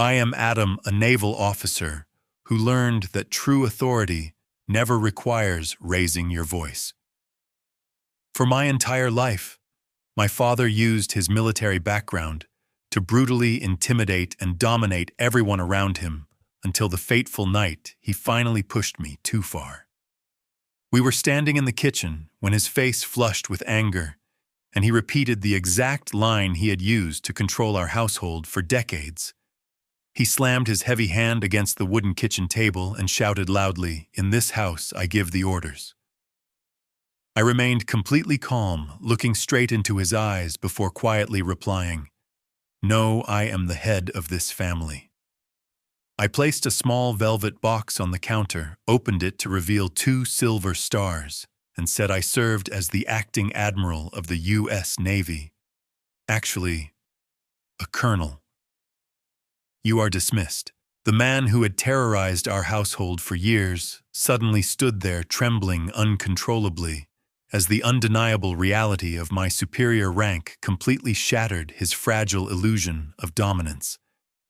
I am Adam, a naval officer who learned that true authority never requires raising your voice. For my entire life, my father used his military background to brutally intimidate and dominate everyone around him until the fateful night he finally pushed me too far. We were standing in the kitchen when his face flushed with anger, and he repeated the exact line he had used to control our household for decades. He slammed his heavy hand against the wooden kitchen table and shouted loudly, "In this house, I give the orders." I remained completely calm, looking straight into his eyes before quietly replying, "No, I am the head of this family." I placed a small velvet box on the counter, opened it to reveal 2 silver stars, and said I served as the acting admiral of the U.S. Navy. Actually, a colonel. "You are dismissed." The man who had terrorized our household for years suddenly stood there trembling uncontrollably as the undeniable reality of my superior rank completely shattered his fragile illusion of dominance.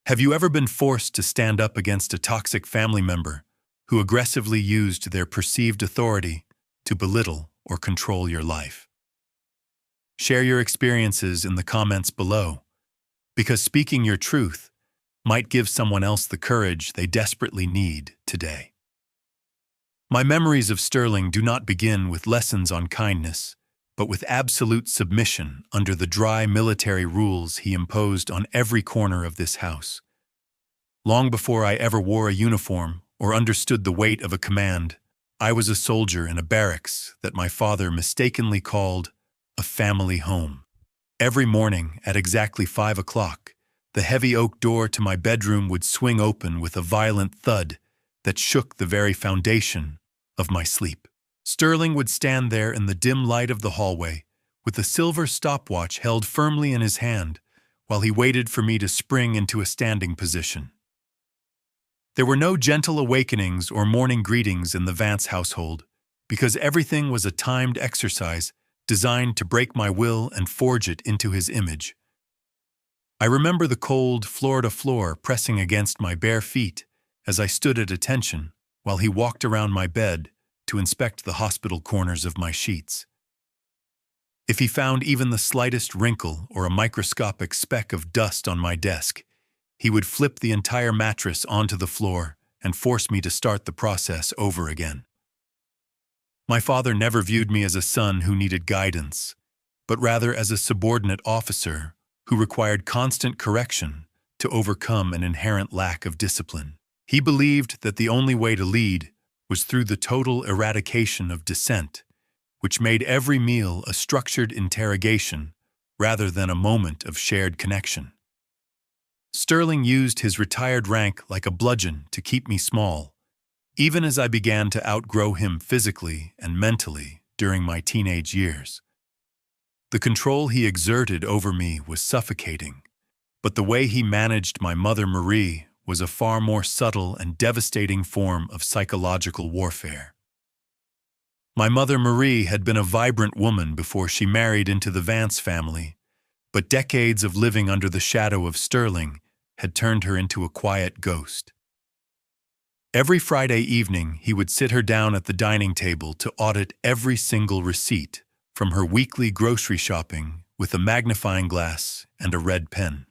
Have you ever been forced to stand up against a toxic family member who aggressively used their perceived authority to belittle or control your life? Share your experiences in the comments below, because speaking your truth might give someone else the courage they desperately need today. My memories of Sterling do not begin with lessons on kindness, but with absolute submission under the dry military rules he imposed on every corner of this house. Long before I ever wore a uniform or understood the weight of a command, I was a soldier in a barracks that my father mistakenly called a family home. Every morning at exactly 5 o'clock, the heavy oak door to my bedroom would swing open with a violent thud that shook the very foundation of my sleep. Sterling would stand there in the dim light of the hallway, with a silver stopwatch held firmly in his hand, while he waited for me to spring into a standing position. There were no gentle awakenings or morning greetings in the Vance household, because everything was a timed exercise designed to break my will and forge it into his image. I remember the cold Florida floor pressing against my bare feet as I stood at attention while he walked around my bed to inspect the hospital corners of my sheets. If he found even the slightest wrinkle or a microscopic speck of dust on my desk, he would flip the entire mattress onto the floor and force me to start the process over again. My father never viewed me as a son who needed guidance, but rather as a subordinate officer who required constant correction to overcome an inherent lack of discipline. He believed that the only way to lead was through the total eradication of dissent, which made every meal a structured interrogation rather than a moment of shared connection. Sterling used his retired rank like a bludgeon to keep me small, even as I began to outgrow him physically and mentally during my teenage years. The control he exerted over me was suffocating, but the way he managed my mother Marie was a far more subtle and devastating form of psychological warfare. My mother Marie had been a vibrant woman before she married into the Vance family, but decades of living under the shadow of Sterling had turned her into a quiet ghost. Every Friday evening, he would sit her down at the dining table to audit every single receipt from her weekly grocery shopping with a magnifying glass and a red pen.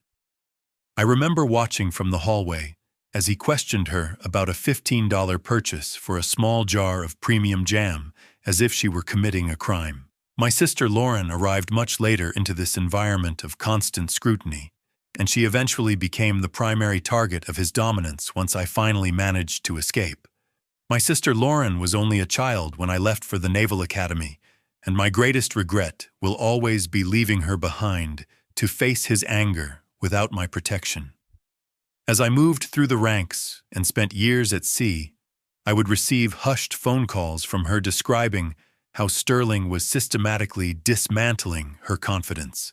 I remember watching from the hallway as he questioned her about a $15 purchase for a small jar of premium jam, as if she were committing a crime. My sister Lauren arrived much later into this environment of constant scrutiny, and she eventually became the primary target of his dominance once I finally managed to escape. My sister Lauren was only a child when I left for the Naval Academy, and my greatest regret will always be leaving her behind to face his anger without my protection. As I moved through the ranks and spent years at sea, I would receive hushed phone calls from her describing how Sterling was systematically dismantling her confidence.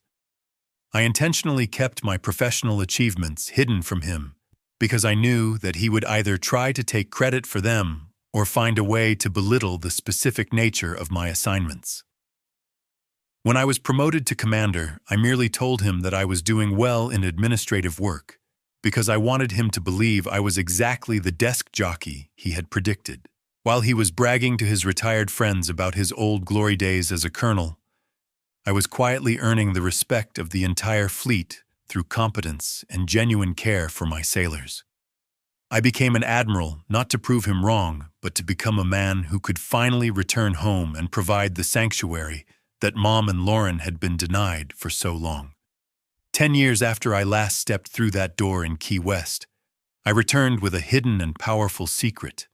I intentionally kept my professional achievements hidden from him because I knew that he would either try to take credit for them or find a way to belittle the specific nature of my assignments. When I was promoted to commander, I merely told him that I was doing well in administrative work, because I wanted him to believe I was exactly the desk jockey he had predicted. While he was bragging to his retired friends about his old glory days as a colonel, I was quietly earning the respect of the entire fleet through competence and genuine care for my sailors. I became an admiral not to prove him wrong, but to become a man who could finally return home and provide the sanctuary that Mom and Lauren had been denied for so long. 10 years after I last stepped through that door in Key West, I returned with a hidden and powerful secret.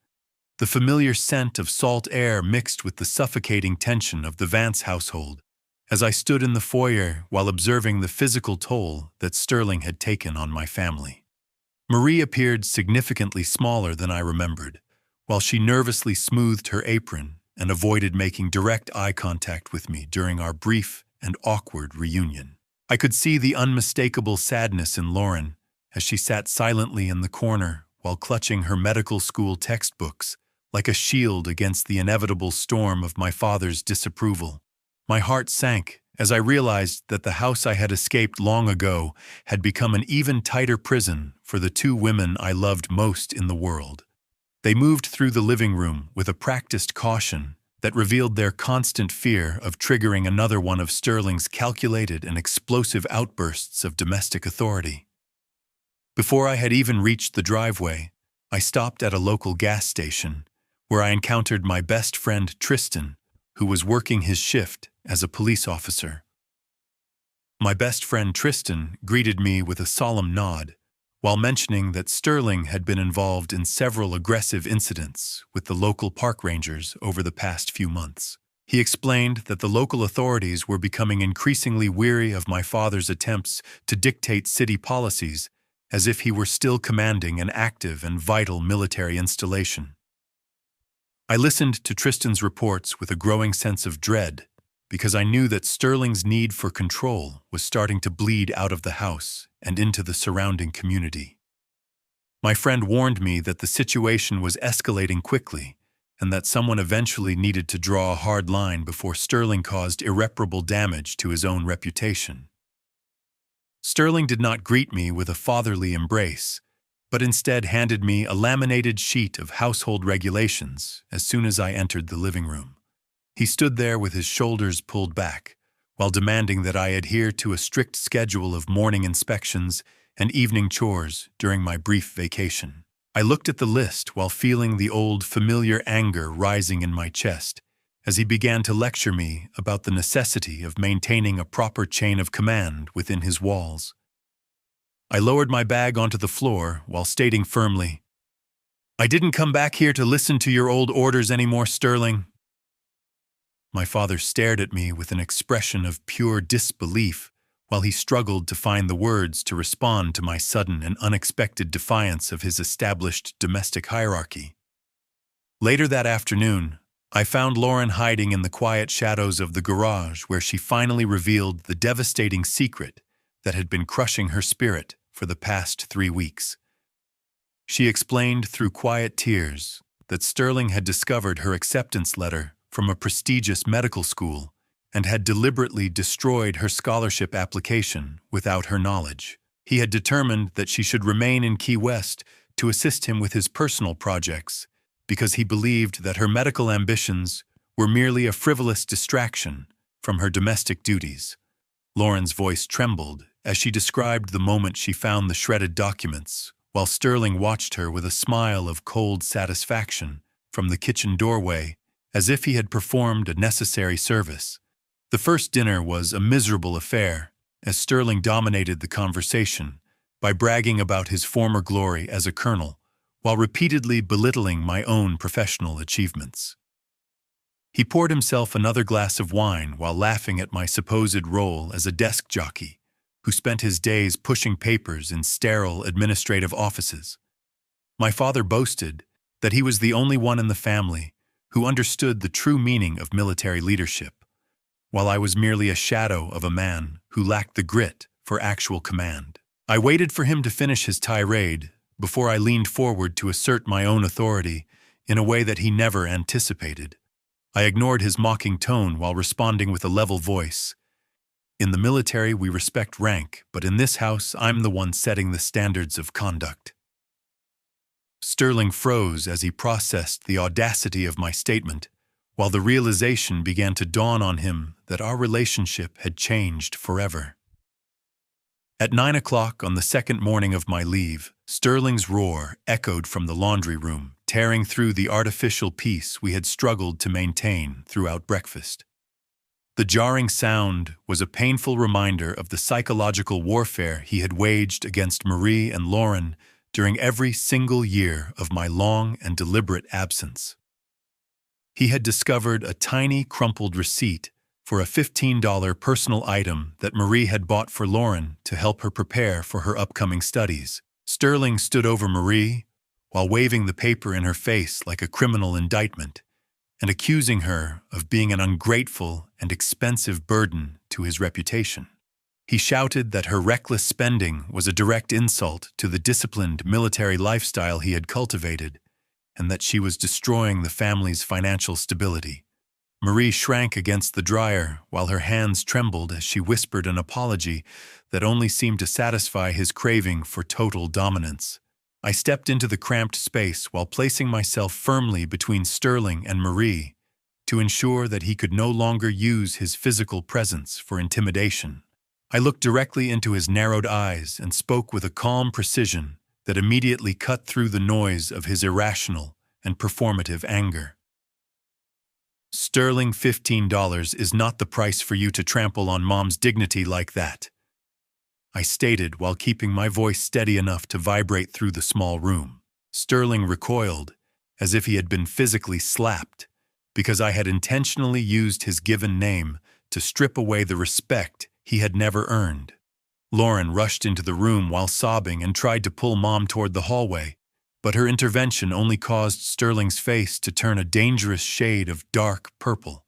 The familiar scent of salt air mixed with the suffocating tension of the Vance household, as I stood in the foyer while observing the physical toll that Sterling had taken on my family. Marie appeared significantly smaller than I remembered, while she nervously smoothed her apron and avoided making direct eye contact with me during our brief and awkward reunion. I could see the unmistakable sadness in Lauren as she sat silently in the corner while clutching her medical school textbooks like a shield against the inevitable storm of my father's disapproval. My heart sank as I realized that the house I had escaped long ago had become an even tighter prison for the two women I loved most in the world. They moved through the living room with a practiced caution that revealed their constant fear of triggering another one of Sterling's calculated and explosive outbursts of domestic authority. Before I had even reached the driveway, I stopped at a local gas station, where I encountered my best friend Tristan, who was working his shift as a police officer. My best friend Tristan greeted me with a solemn nod, while mentioning that Sterling had been involved in several aggressive incidents with the local park rangers over the past few months. He explained that the local authorities were becoming increasingly weary of my father's attempts to dictate city policies, as if he were still commanding an active and vital military installation. I listened to Tristan's reports with a growing sense of dread, because I knew that Sterling's need for control was starting to bleed out of the house and into the surrounding community. My friend warned me that the situation was escalating quickly and that someone eventually needed to draw a hard line before Sterling caused irreparable damage to his own reputation. Sterling did not greet me with a fatherly embrace, but instead handed me a laminated sheet of household regulations as soon as I entered the living room. He stood there with his shoulders pulled back, while demanding that I adhere to a strict schedule of morning inspections and evening chores during my brief vacation. I looked at the list while feeling the old familiar anger rising in my chest as he began to lecture me about the necessity of maintaining a proper chain of command within his walls. I lowered my bag onto the floor while stating firmly, "I didn't come back here to listen to your old orders anymore, Sterling." My father stared at me with an expression of pure disbelief while he struggled to find the words to respond to my sudden and unexpected defiance of his established domestic hierarchy. Later that afternoon, I found Lauren hiding in the quiet shadows of the garage where she finally revealed the devastating secret that had been crushing her spirit for the past 3 weeks. She explained through quiet tears that Sterling had discovered her acceptance letter from a prestigious medical school and had deliberately destroyed her scholarship application without her knowledge. He had determined that she should remain in Key West to assist him with his personal projects because he believed that her medical ambitions were merely a frivolous distraction from her domestic duties. Lauren's voice trembled as she described the moment she found the shredded documents, while Sterling watched her with a smile of cold satisfaction from the kitchen doorway, as if he had performed a necessary service. The first dinner was a miserable affair, as Sterling dominated the conversation by bragging about his former glory as a colonel, while repeatedly belittling my own professional achievements. He poured himself another glass of wine while laughing at my supposed role as a desk jockey, who spent his days pushing papers in sterile administrative offices. My father boasted that he was the only one in the family who understood the true meaning of military leadership, while I was merely a shadow of a man who lacked the grit for actual command. I waited for him to finish his tirade before I leaned forward to assert my own authority in a way that he never anticipated. I ignored his mocking tone while responding with a level voice. In the military, we respect rank, but in this house, I'm the one setting the standards of conduct. Sterling froze as he processed the audacity of my statement, while the realization began to dawn on him that our relationship had changed forever. At 9 o'clock on the second morning of my leave, Sterling's roar echoed from the laundry room, tearing through the artificial peace we had struggled to maintain throughout breakfast. The jarring sound was a painful reminder of the psychological warfare he had waged against Marie and Lauren during every single year of my long and deliberate absence. He had discovered a tiny, crumpled receipt for a $15 personal item that Marie had bought for Lauren to help her prepare for her upcoming studies. Sterling stood over Marie while waving the paper in her face like a criminal indictment and accusing her of being an ungrateful and expensive burden to his reputation. He shouted that her reckless spending was a direct insult to the disciplined military lifestyle he had cultivated, and that she was destroying the family's financial stability. Marie shrank against the dryer while her hands trembled as she whispered an apology that only seemed to satisfy his craving for total dominance. I stepped into the cramped space while placing myself firmly between Sterling and Marie to ensure that he could no longer use his physical presence for intimidation. I looked directly into his narrowed eyes and spoke with a calm precision that immediately cut through the noise of his irrational and performative anger. Sterling, $15 is not the price for you to trample on Mom's dignity like that, I stated while keeping my voice steady enough to vibrate through the small room. Sterling recoiled, as if he had been physically slapped, because I had intentionally used his given name to strip away the respect he had never earned. Lauren rushed into the room while sobbing and tried to pull Mom toward the hallway, but her intervention only caused Sterling's face to turn a dangerous shade of dark purple.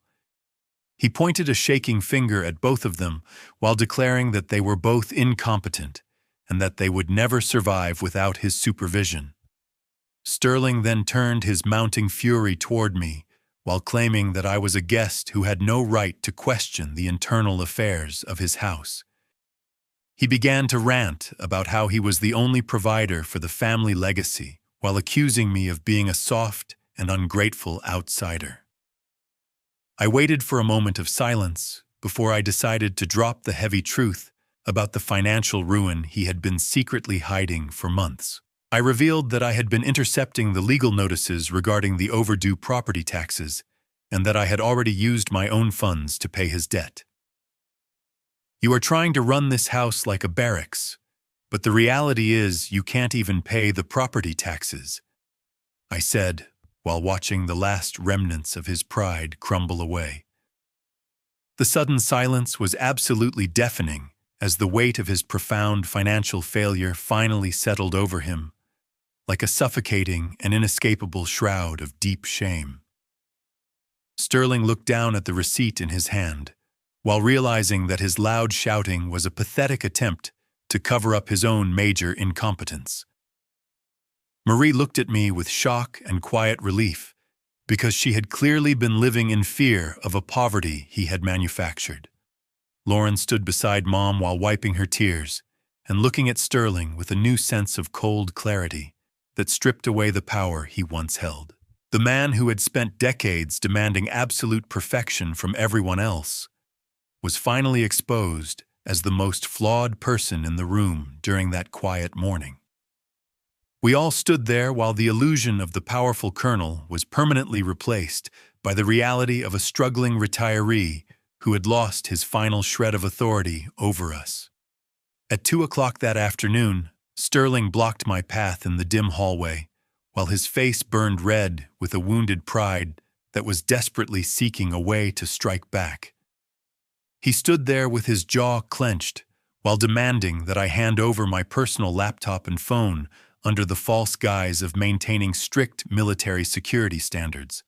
He pointed a shaking finger at both of them while declaring that they were both incompetent and that they would never survive without his supervision. Sterling then turned his mounting fury toward me while claiming that I was a guest who had no right to question the internal affairs of his house. He began to rant about how he was the only provider for the family legacy, while accusing me of being a soft and ungrateful outsider. I waited for a moment of silence before I decided to drop the heavy truth about the financial ruin he had been secretly hiding for months. I revealed that I had been intercepting the legal notices regarding the overdue property taxes and that I had already used my own funds to pay his debt. You are trying to run this house like a barracks, but the reality is you can't even pay the property taxes, I said while watching the last remnants of his pride crumble away. The sudden silence was absolutely deafening as the weight of his profound financial failure finally settled over him, like a suffocating and inescapable shroud of deep shame. Sterling looked down at the receipt in his hand, while realizing that his loud shouting was a pathetic attempt to cover up his own major incompetence. Marie looked at me with shock and quiet relief, because she had clearly been living in fear of a poverty he had manufactured. Lauren stood beside Mom while wiping her tears and looking at Sterling with a new sense of cold clarity that stripped away the power he once held. The man who had spent decades demanding absolute perfection from everyone else was finally exposed as the most flawed person in the room during that quiet morning. We all stood there while the illusion of the powerful colonel was permanently replaced by the reality of a struggling retiree who had lost his final shred of authority over us. At 2 o'clock that afternoon, Sterling blocked my path in the dim hallway, while his face burned red with a wounded pride that was desperately seeking a way to strike back. He stood there with his jaw clenched while demanding that I hand over my personal laptop and phone under the false guise of maintaining strict military security standards.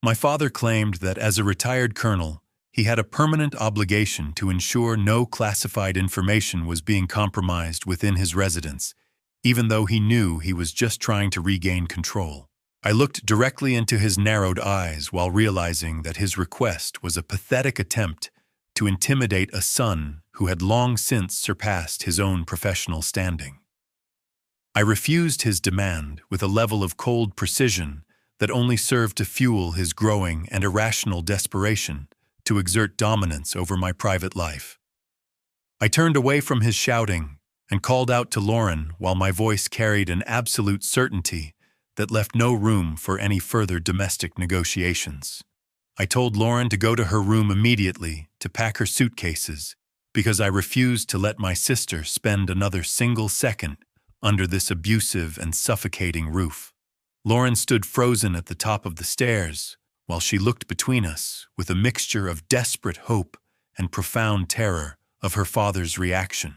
My father claimed that as a retired colonel, he had a permanent obligation to ensure no classified information was being compromised within his residence, even though he knew he was just trying to regain control. I looked directly into his narrowed eyes while realizing that his request was a pathetic attempt to intimidate a son who had long since surpassed his own professional standing. I refused his demand with a level of cold precision that only served to fuel his growing and irrational desperation to exert dominance over my private life. I turned away from his shouting and called out to Lauren while my voice carried an absolute certainty that left no room for any further domestic negotiations. I told Lauren to go to her room immediately to pack her suitcases because I refused to let my sister spend another single second under this abusive and suffocating roof. Lauren stood frozen at the top of the stairs while she looked between us with a mixture of desperate hope and profound terror of her father's reaction.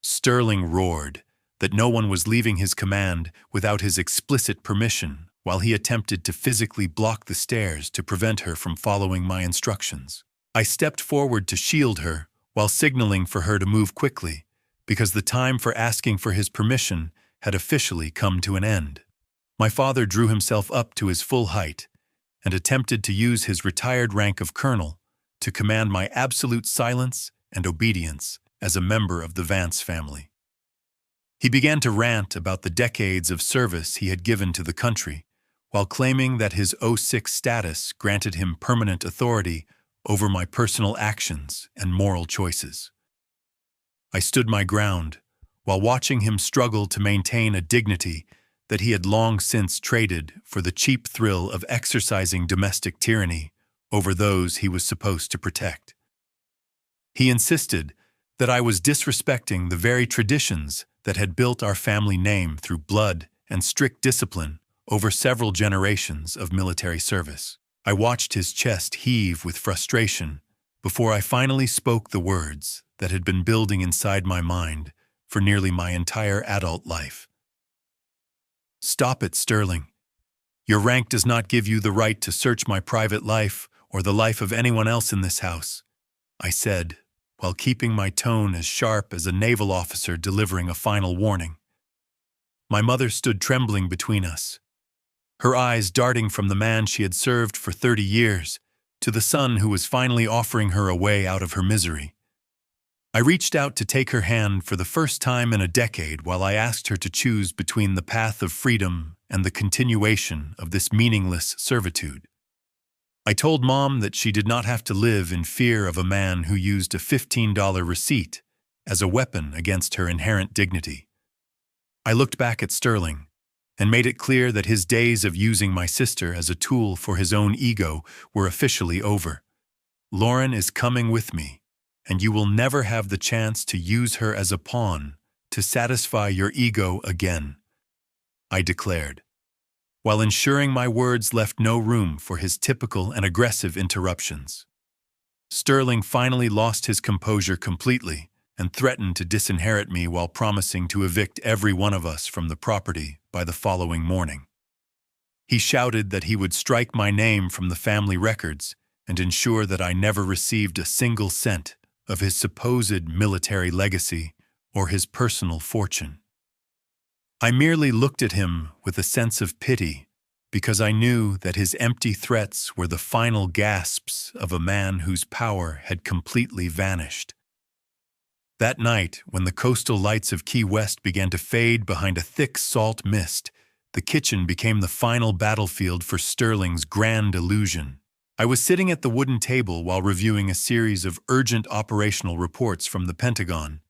Sterling roared that no one was leaving his command without his explicit permission while he attempted to physically block the stairs to prevent her from following my instructions. I stepped forward to shield her while signaling for her to move quickly because the time for asking for his permission had officially come to an end. My father drew himself up to his full height and attempted to use his retired rank of colonel to command my absolute silence and obedience as a member of the Vance family. He began to rant about the decades of service he had given to the country, while claiming that his '06 status granted him permanent authority over my personal actions and moral choices. I stood my ground while watching him struggle to maintain a dignity that he had long since traded for the cheap thrill of exercising domestic tyranny over those he was supposed to protect. He insisted that I was disrespecting the very traditions that had built our family name through blood and strict discipline over several generations of military service. I watched his chest heave with frustration before I finally spoke the words that had been building inside my mind for nearly my entire adult life. "Stop it, Sterling. Your rank does not give you the right to search my private life or the life of anyone else in this house," I said, while keeping my tone as sharp as a naval officer delivering a final warning. My mother stood trembling between us, her eyes darting from the man she had served for 30 years to the son who was finally offering her a way out of her misery. I reached out to take her hand for the first time in a decade while I asked her to choose between the path of freedom and the continuation of this meaningless servitude. I told Mom that she did not have to live in fear of a man who used a $15 receipt as a weapon against her inherent dignity. I looked back at Sterling and made it clear that his days of using my sister as a tool for his own ego were officially over. "Lauren is coming with me, and you will never have the chance to use her as a pawn to satisfy your ego again," I declared, while ensuring my words left no room for his typical and aggressive interruptions. Sterling finally lost his composure completely and threatened to disinherit me while promising to evict every one of us from the property by the following morning. He shouted that he would strike my name from the family records and ensure that I never received a single cent of his supposed military legacy or his personal fortune. I merely looked at him with a sense of pity because I knew that his empty threats were the final gasps of a man whose power had completely vanished. That night, when the coastal lights of Key West began to fade behind a thick salt mist, the kitchen became the final battlefield for Sterling's grand illusion. I was sitting at the wooden table while reviewing a series of urgent operational reports from the Pentagon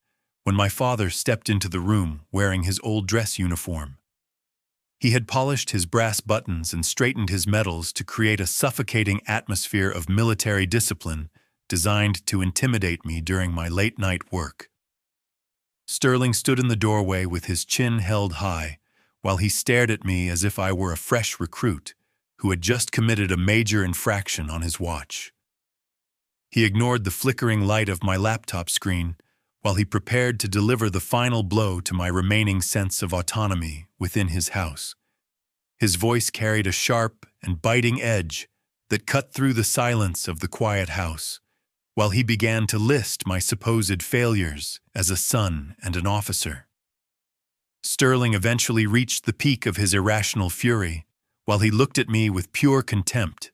when my father stepped into the room wearing his old dress uniform. He had polished his brass buttons and straightened his medals to create a suffocating atmosphere of military discipline designed to intimidate me during my late-night work. Sterling stood in the doorway with his chin held high while he stared at me as if I were a fresh recruit who had just committed a major infraction on his watch. He ignored the flickering light of my laptop screen while he prepared to deliver the final blow to my remaining sense of autonomy within his house. His voice carried a sharp and biting edge that cut through the silence of the quiet house, while he began to list my supposed failures as a son and an officer. Sterling eventually reached the peak of his irrational fury, while he looked at me with pure contempt,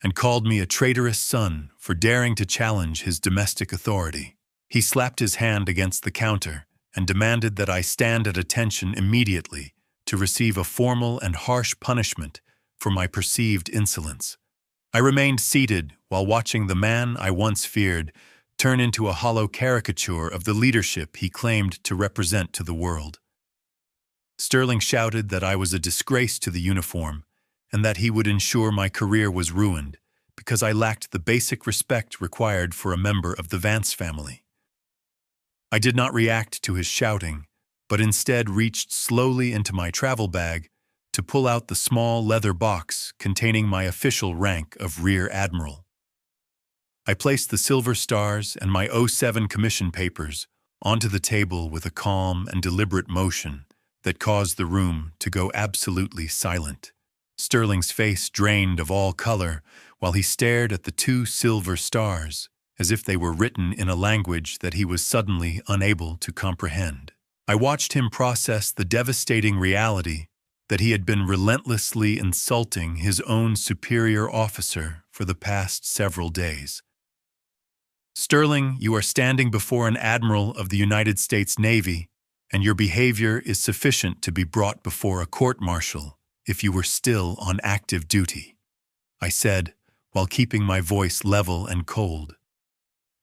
and called me a traitorous son for daring to challenge his domestic authority. He slapped his hand against the counter and demanded that I stand at attention immediately to receive a formal and harsh punishment for my perceived insolence. I remained seated while watching the man I once feared turn into a hollow caricature of the leadership he claimed to represent to the world. Sterling shouted that I was a disgrace to the uniform and that he would ensure my career was ruined because I lacked the basic respect required for a member of the Vance family. I did not react to his shouting, but instead reached slowly into my travel bag to pull out the small leather box containing my official rank of Rear Admiral. I placed the silver stars and my '07 commission papers onto the table with a calm and deliberate motion that caused the room to go absolutely silent. Sterling's face drained of all color while he stared at the 2 silver stars, as if they were written in a language that he was suddenly unable to comprehend. I watched him process the devastating reality that he had been relentlessly insulting his own superior officer for the past several days. Sterling, you are standing before an admiral of the United States Navy, and your behavior is sufficient to be brought before a court-martial if you were still on active duty, I said, while keeping my voice level and cold.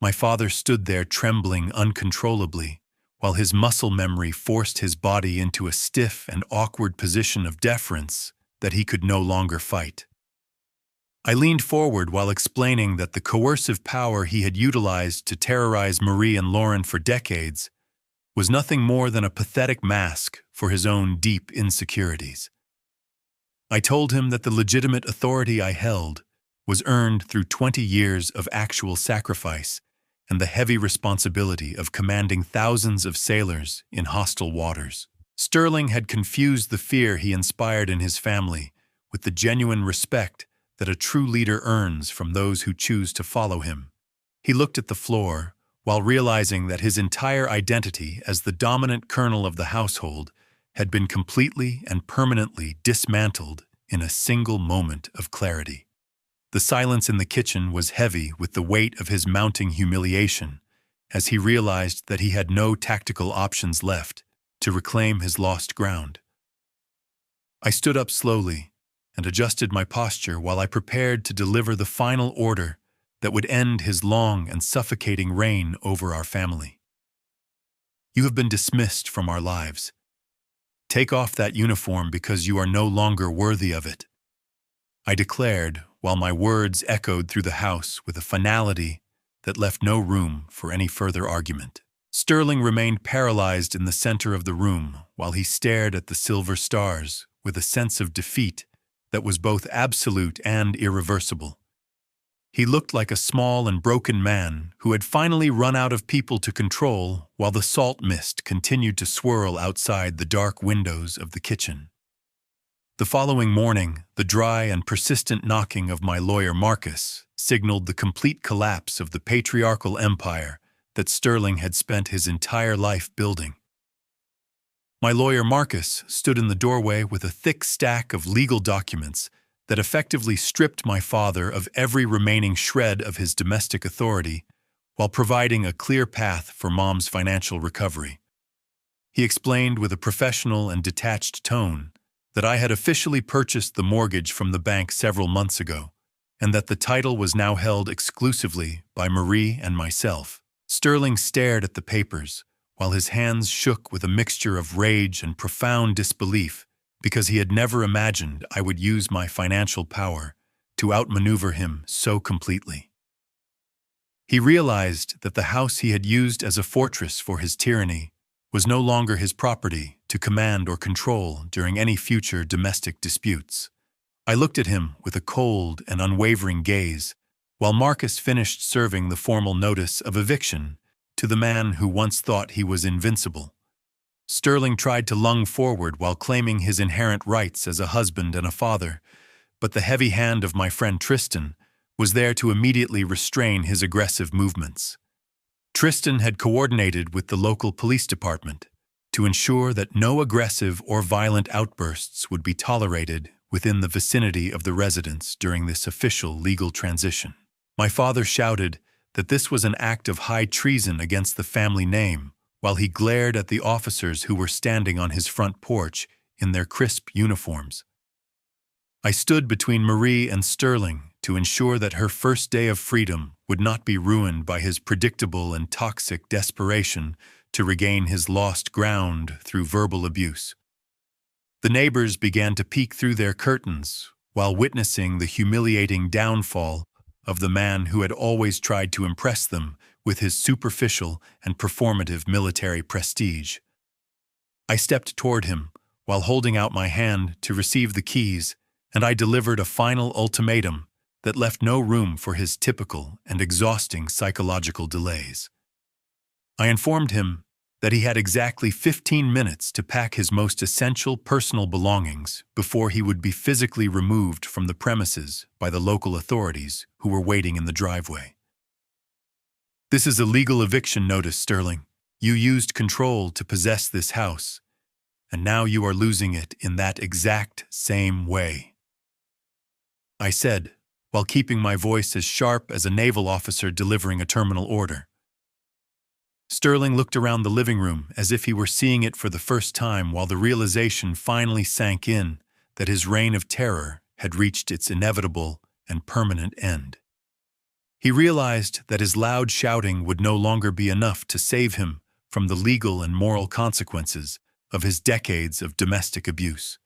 My father stood there trembling uncontrollably, while his muscle memory forced his body into a stiff and awkward position of deference that he could no longer fight. I leaned forward while explaining that the coercive power he had utilized to terrorize Marie and Lauren for decades was nothing more than a pathetic mask for his own deep insecurities. I told him that the legitimate authority I held was earned through 20 years of actual sacrifice and the heavy responsibility of commanding thousands of sailors in hostile waters. Sterling had confused the fear he inspired in his family with the genuine respect that a true leader earns from those who choose to follow him. He looked at the floor while realizing that his entire identity as the dominant colonel of the household had been completely and permanently dismantled in a single moment of clarity. The silence in the kitchen was heavy with the weight of his mounting humiliation as he realized that he had no tactical options left to reclaim his lost ground. I stood up slowly and adjusted my posture while I prepared to deliver the final order that would end his long and suffocating reign over our family. You have been dismissed from our lives. Take off that uniform because you are no longer worthy of it, I declared while my words echoed through the house with a finality that left no room for any further argument. Sterling remained paralyzed in the center of the room while he stared at the silver stars with a sense of defeat that was both absolute and irreversible. He looked like a small and broken man who had finally run out of people to control while the salt mist continued to swirl outside the dark windows of the kitchen. The following morning, the dry and persistent knocking of my lawyer Marcus signaled the complete collapse of the patriarchal empire that Sterling had spent his entire life building. My lawyer Marcus stood in the doorway with a thick stack of legal documents that effectively stripped my father of every remaining shred of his domestic authority while providing a clear path for Mom's financial recovery. He explained with a professional and detached tone that I had officially purchased the mortgage from the bank several months ago, and that the title was now held exclusively by Marie and myself. Sterling stared at the papers, while his hands shook with a mixture of rage and profound disbelief because he had never imagined I would use my financial power to outmaneuver him so completely. He realized that the house he had used as a fortress for his tyranny was no longer his property to command or control during any future domestic disputes. I looked at him with a cold and unwavering gaze while Marcus finished serving the formal notice of eviction to the man who once thought he was invincible. Sterling tried to lunge forward while claiming his inherent rights as a husband and a father, but the heavy hand of my friend Tristan was there to immediately restrain his aggressive movements. Tristan had coordinated with the local police department to ensure that no aggressive or violent outbursts would be tolerated within the vicinity of the residence during this official legal transition. My father shouted that this was an act of high treason against the family name, while he glared at the officers who were standing on his front porch in their crisp uniforms. I stood between Marie and Sterling to ensure that her first day of freedom would not be ruined by his predictable and toxic desperation to regain his lost ground through verbal abuse. The neighbors began to peek through their curtains while witnessing the humiliating downfall of the man who had always tried to impress them with his superficial and performative military prestige. I stepped toward him while holding out my hand to receive the keys, and I delivered a final ultimatum that left no room for his typical and exhausting psychological delays. I informed him that he had exactly 15 minutes to pack his most essential personal belongings before he would be physically removed from the premises by the local authorities who were waiting in the driveway. "This is a legal eviction notice, Sterling. You used control to possess this house, and now you are losing it in that exact same way," I said, while keeping my voice as sharp as a naval officer delivering a terminal order. Sterling looked around the living room as if he were seeing it for the first time, while the realization finally sank in that his reign of terror had reached its inevitable and permanent end. He realized that his loud shouting would no longer be enough to save him from the legal and moral consequences of his decades of domestic abuse.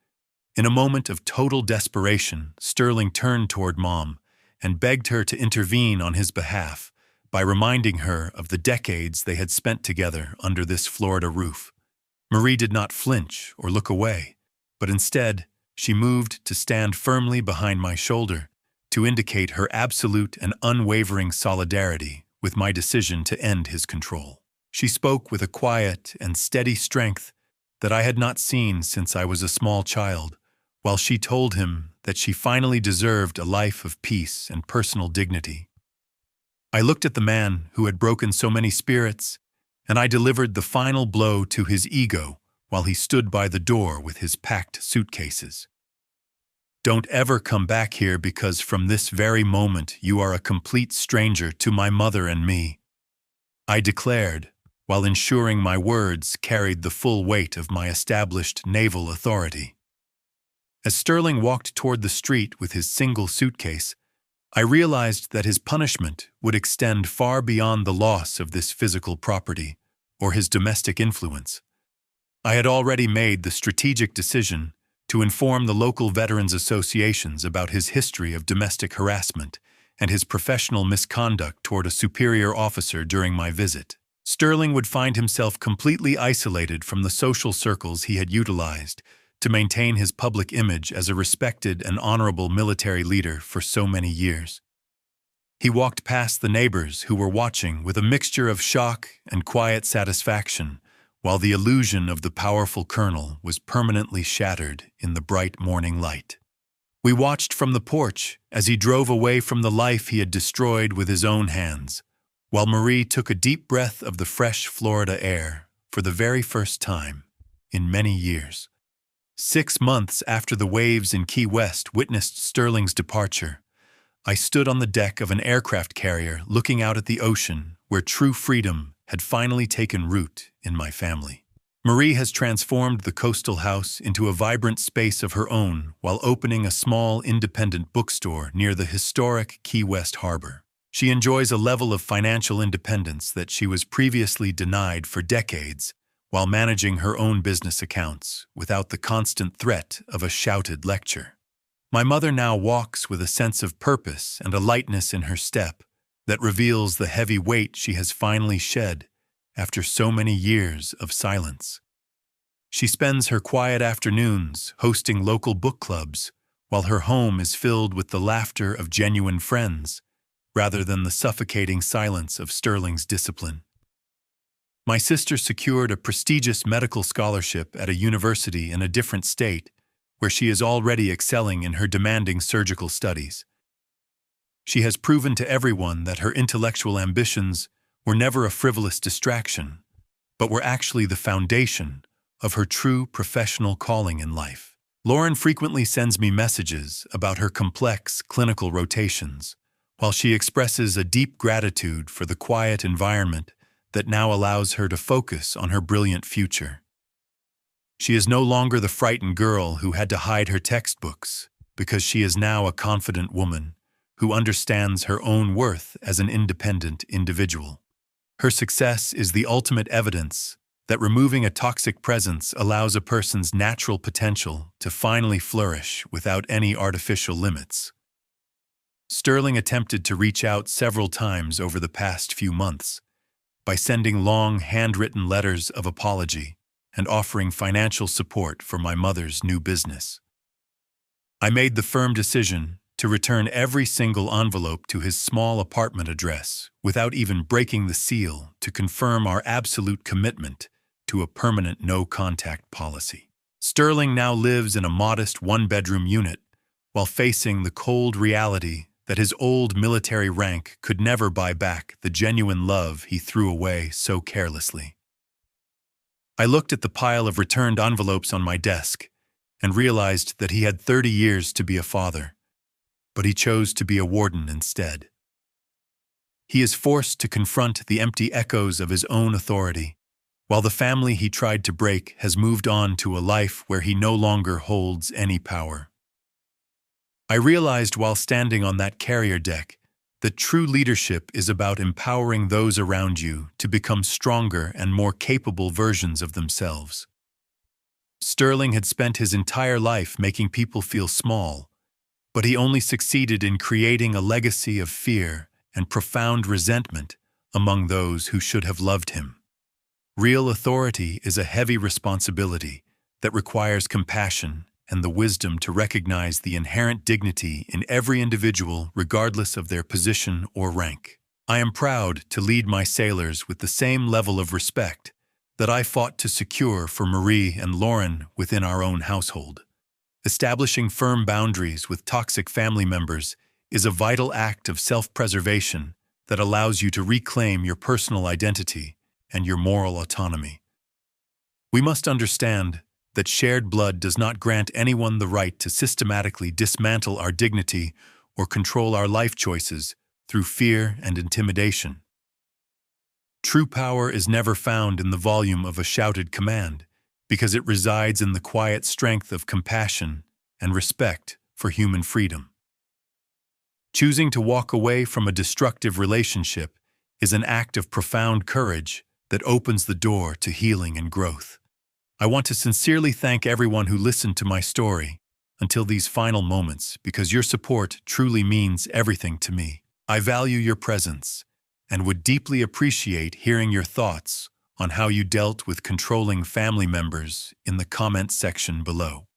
In a moment of total desperation, Sterling turned toward Mom and begged her to intervene on his behalf by reminding her of the decades they had spent together under this Florida roof. Marie did not flinch or look away, but instead, she moved to stand firmly behind my shoulder to indicate her absolute and unwavering solidarity with my decision to end his control. She spoke with a quiet and steady strength that I had not seen since I was a small child, while she told him that she finally deserved a life of peace and personal dignity. I looked at the man who had broken so many spirits, and I delivered the final blow to his ego while he stood by the door with his packed suitcases. "Don't ever come back here, because from this very moment you are a complete stranger to my mother and me," I declared, while ensuring my words carried the full weight of my established naval authority. As Sterling walked toward the street with his single suitcase, I realized that his punishment would extend far beyond the loss of this physical property or his domestic influence. I had already made the strategic decision to inform the local veterans associations about his history of domestic harassment and his professional misconduct toward a superior officer during my visit. Sterling would find himself completely isolated from the social circles he had utilized to maintain his public image as a respected and honorable military leader for so many years. He walked past the neighbors who were watching with a mixture of shock and quiet satisfaction, while the illusion of the powerful colonel was permanently shattered in the bright morning light. We watched from the porch as he drove away from the life he had destroyed with his own hands, while Marie took a deep breath of the fresh Florida air for the very first time in many years. 6 months after the waves in Key West witnessed Sterling's departure, I stood on the deck of an aircraft carrier looking out at the ocean where true freedom had finally taken root in my family. Marie has transformed the coastal house into a vibrant space of her own while opening a small independent bookstore near the historic Key West harbor. She enjoys a level of financial independence that she was previously denied for decades, while managing her own business accounts without the constant threat of a shouted lecture. My mother now walks with a sense of purpose and a lightness in her step that reveals the heavy weight she has finally shed after so many years of silence. She spends her quiet afternoons hosting local book clubs, while her home is filled with the laughter of genuine friends, rather than the suffocating silence of Sterling's discipline. My sister secured a prestigious medical scholarship at a university in a different state, where she is already excelling in her demanding surgical studies. She has proven to everyone that her intellectual ambitions were never a frivolous distraction, but were actually the foundation of her true professional calling in life. Lauren frequently sends me messages about her complex clinical rotations, while she expresses a deep gratitude for the quiet environment that now allows her to focus on her brilliant future. She is no longer the frightened girl who had to hide her textbooks, because she is now a confident woman who understands her own worth as an independent individual. Her success is the ultimate evidence that removing a toxic presence allows a person's natural potential to finally flourish without any artificial limits. Sterling attempted to reach out several times over the past few months by sending long, handwritten letters of apology and offering financial support for my mother's new business. I made the firm decision to return every single envelope to his small apartment address without even breaking the seal to confirm our absolute commitment to a permanent no-contact policy. Sterling now lives in a modest one-bedroom unit while facing the cold reality that his old military rank could never buy back the genuine love he threw away so carelessly. I looked at the pile of returned envelopes on my desk and realized that he had 30 years to be a father, but he chose to be a warden instead. He is forced to confront the empty echoes of his own authority, while the family he tried to break has moved on to a life where he no longer holds any power. I realized while standing on that carrier deck that true leadership is about empowering those around you to become stronger and more capable versions of themselves. Sterling had spent his entire life making people feel small, but he only succeeded in creating a legacy of fear and profound resentment among those who should have loved him. Real authority is a heavy responsibility that requires compassion and the wisdom to recognize the inherent dignity in every individual regardless of their position or rank. I am proud to lead my sailors with the same level of respect that I fought to secure for Marie and Lauren within our own household. Establishing firm boundaries with toxic family members is a vital act of self-preservation that allows you to reclaim your personal identity and your moral autonomy. We must understand that shared blood does not grant anyone the right to systematically dismantle our dignity or control our life choices through fear and intimidation. True power is never found in the volume of a shouted command, because it resides in the quiet strength of compassion and respect for human freedom. Choosing to walk away from a destructive relationship is an act of profound courage that opens the door to healing and growth. I want to sincerely thank everyone who listened to my story until these final moments, because your support truly means everything to me. I value your presence and would deeply appreciate hearing your thoughts on how you dealt with controlling family members in the comment section below.